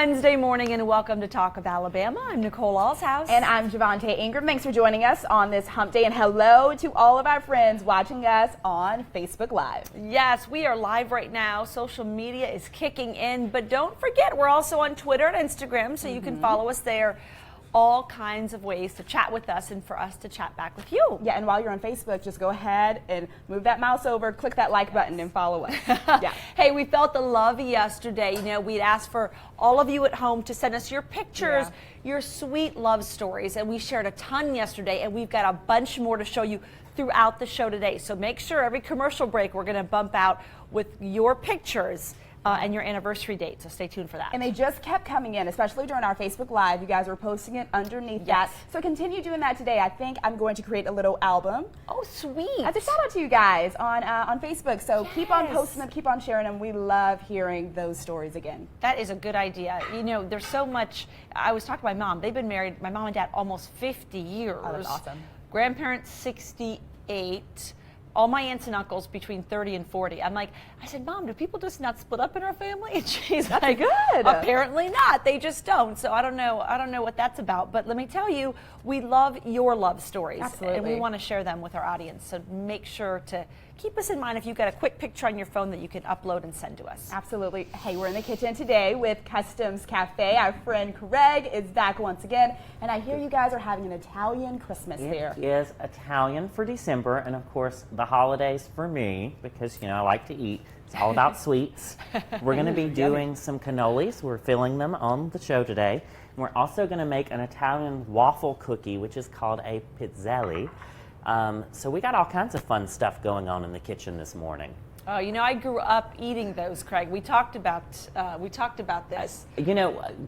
Wednesday morning and welcome to Talk of Alabama. I'm Nicole Allshouse. And I'm Javante Ingram. Thanks for joining us on this hump day, and hello to all of our friends watching us on Facebook Live. Yes, we are live right now. Social media is kicking in, but don't forget we're also on Twitter and Instagram, so you can follow us there. All kinds of ways to chat with us and for us to chat back with you. Yeah, and while you're on Facebook, just go ahead and move that mouse over, click that like button, and follow us. Yeah. Hey, we felt the love yesterday. You know, we'd asked for all of you at home to send us your pictures, your sweet love stories, and we shared a ton yesterday, and we've got a bunch more to show you throughout the show today. So make sure every commercial break we're going to bump out with your pictures and your anniversary date, so stay tuned for that. And they just kept coming in, especially during our Facebook Live. You guys were posting it underneath that. So continue doing that today. I think I'm going to create a little album. Oh, sweet. As a shout out to you guys on Facebook. So keep on posting them, keep on sharing them. We love hearing those stories again. That is a good idea. You know, there's so much. I was talking to my mom. They've been married, my mom and dad, almost 50 years. Oh, that's awesome. Grandparents, 68. All my aunts and uncles between 30 and 40. I said, Mom, do people just not split up in our family? And she's like, good. Apparently not. They just don't. So I don't know what that's about. But let me tell you, we love your love stories. Absolutely. And we want to share them with our audience. So make sure to keep us in mind if you've got a quick picture on your phone that you can upload and send to us. Absolutely. Hey, we're in the kitchen today with Customs Cafe. Our friend Craig is back once again. And I hear you guys are having an Italian Christmas there. It is Italian for December, and of course the holidays for me, because I like to eat. It's all about sweets. We're going to be doing some cannolis. We're filling them on the show today. And we're also going to make an Italian waffle cookie, which is called a pizzelle. So we got all kinds of fun stuff going on in the kitchen this morning. Oh, I grew up eating those, Craig. We talked about this.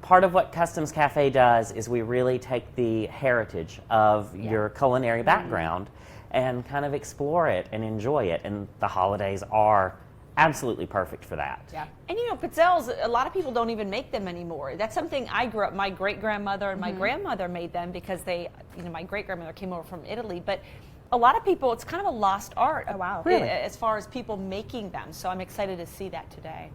Part of what Customs Cafe does is we really take the heritage of your culinary background and kind of explore it and enjoy it. And the holidays are absolutely perfect for that. Yeah. And pizzelles, a lot of people don't even make them anymore. That's something I grew up, my great-grandmother and my grandmother made them because my great-grandmother came over from Italy. But a lot of people, it's kind of a lost art. Oh, wow. Really? As far as people making them. So I'm excited to see that today.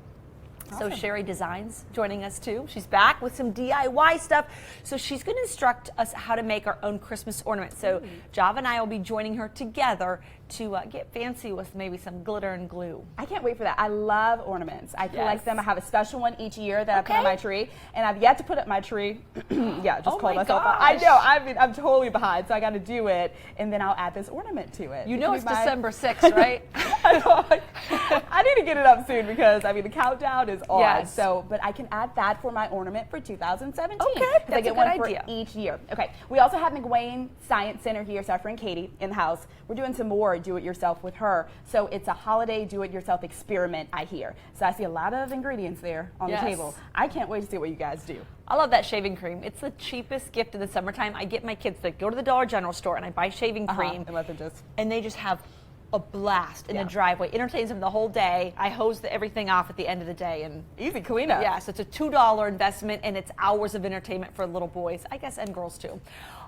Awesome. So Sherry Designs joining us too. She's back with some DIY stuff. So she's going to instruct us how to make our own Christmas ornaments. So Java and I will be joining her together to get fancy with maybe some glitter and glue. I can't wait for that. I love ornaments. I collect them. I have a special one each year that I put on my tree, and I've yet to put up my tree. Just called myself out. I know. I'm totally behind, so I got to do it, and then I'll add this ornament to it. It's December 6th, right? I need to get it up soon because the countdown is on. Yes. So, but I can add that for my ornament for 2017. Okay, that's I get a good one idea. for each year. Okay. We also have McWayne Science Center here. So our friend Katie in the house. We're doing some more do-it-yourself with her. So it's a holiday do-it-yourself experiment, I hear. So I see a lot of ingredients there on the table. I can't wait to see what you guys do. I love that shaving cream. It's the cheapest gift in the summertime. I get my kids to go to the Dollar General store and I buy shaving cream. And let them and they just have a blast in the driveway. Entertains them the whole day. I hose everything off at the end of the day. And easy cleanup. Yes, it's a $2 investment and it's hours of entertainment for little boys, I guess, and girls too.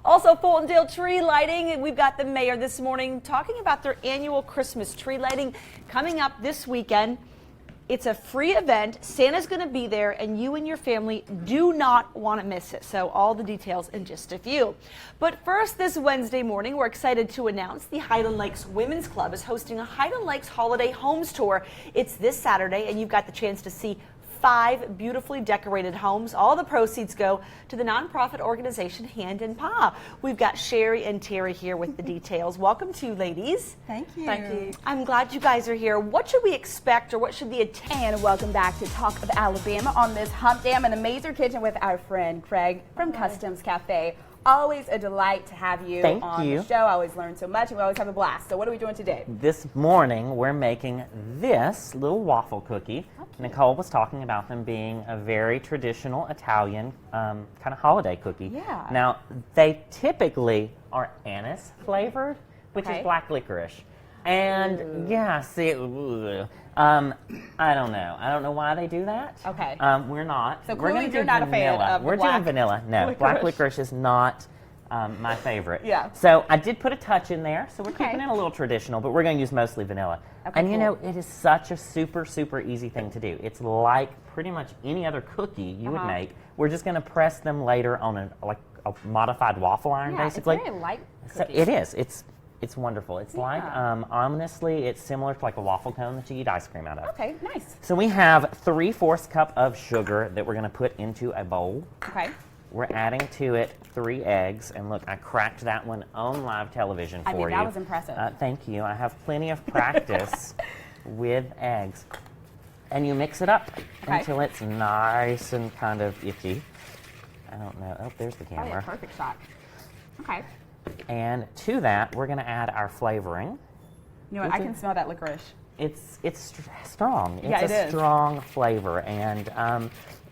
Also, Fultondale tree lighting, and we've got the mayor this morning talking about their annual Christmas tree lighting coming up this weekend. It's a free event. Santa's going to be there, and you and your family do not want to miss it. So all the details in just a few. But first, this Wednesday morning, we're excited to announce the Highland Lakes Women's Club is hosting a Highland Lakes Holiday Homes Tour. It's this Saturday, and you've got the chance to see 5 beautifully decorated homes. All the proceeds go to the nonprofit organization Hand in Paw. We've got Sherry and Terry here with the details. Welcome to you, ladies. Thank you. Thank you. I'm glad you guys are here. What should we expect, or what should the And welcome back to Talk of Alabama on this hump day. I'm in the Mazer kitchen with our friend Craig from Customs Cafe. Always a delight to have you on the show. I always learn so much, and we always have a blast. So what are we doing today? This morning, we're making this little waffle cookie. Nicole was talking about them being a very traditional Italian kind of holiday cookie. Yeah. Now, they typically are anise flavored, which is black licorice. And see, I don't know. I don't know why they do that. Okay. We're not. So we're clearly going to you're do not vanilla. a fan of We're black doing vanilla. No, licorice. black licorice is not My favorite. Yeah. So I did put a touch in there, so we're Okay. keeping it a little traditional, but we're going to use mostly vanilla. Okay, And you cool. know, it is such a super, super easy thing to do. It's like pretty much any other cookie you would make. We're just going to press them later on a modified waffle iron, Yeah, basically. it's very light So cookie. it is. It's wonderful. It's like, Yeah. honestly, it's similar to like a waffle cone that you eat ice cream out of. Okay, nice. So we have 3/4 cup of sugar that we're going to put into a bowl. Okay. We're adding to it 3 eggs, and look, I cracked that one on live television for I mean, you. that was impressive. Thank you. I have plenty of practice with eggs. And you mix it up Okay. until it's nice and kind of itchy. I don't know. Oh, there's the Oh, yeah, camera. perfect shot. Okay. And to that, we're going to add our flavoring. You know what? I can smell that licorice. It's strong. It's Yeah, it a is. strong flavor, and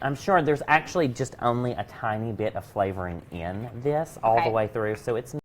I'm sure there's actually just only a tiny bit of flavoring in this all the Okay. way through, so it's